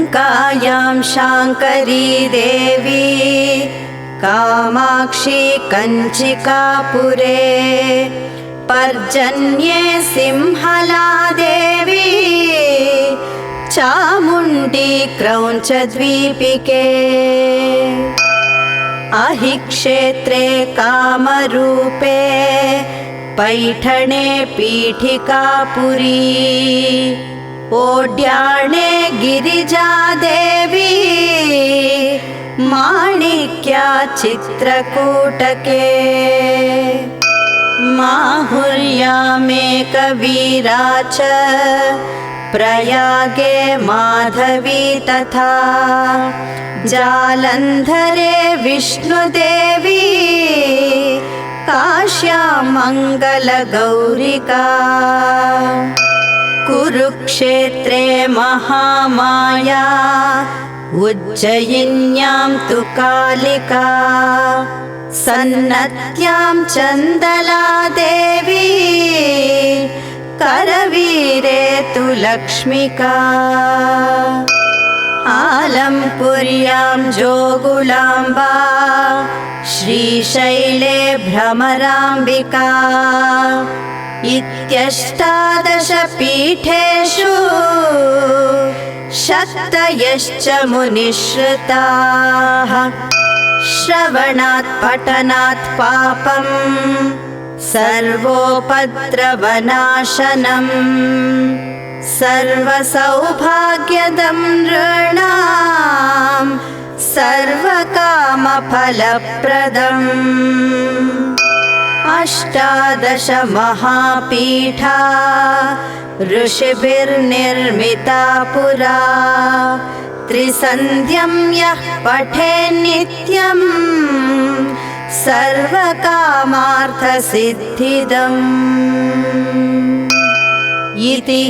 लङ्कायां शाङ्करी देवी कामाक्षी कञ्चिकापुरे पर्जन्ये सिंहला देवी चामुण्डी क्रौञ्चद्वीपिके अहिक्षेत्रे कामरूपे पैठणे पीठिकापुरी ओड्याणे गिरिजा देवी माणिक्या चित्रकूटके माहुर्यामेकवीरा च प्रयागे माधवी तथा जालन्धरे विष्णुदेवी काश्यां मङ्गलगौरिका कुरुक्षेत्रे महामाया उज्जयिन्यां तु कालिका सन्नत्यां चन्दला देवी करवीरे तु लक्ष्मिका आलम्पुर्यां जोगुलाम्बा श्रीशैले भ्रमराम्बिका इत्यष्टादश पीठेषु शक्तयश्च मुनिश्रुताः श्रवणात् पठनात् पापं सर्वोपद्रवनाशनम् सर्वसौभाग्यदं नृणां सर्वकामफलप्रदम् अष्टादश महापीठा ऋषिभिर्निर्मिता पुरा त्रिसन्ध्यं यः पठेन्नित्यं सर्वकामार्थसिद्धिदम् इति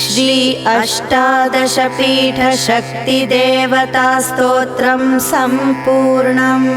श्री अष्टादशपीठशक्तिदेवतास्तोत्रं सम्पूर्णम्।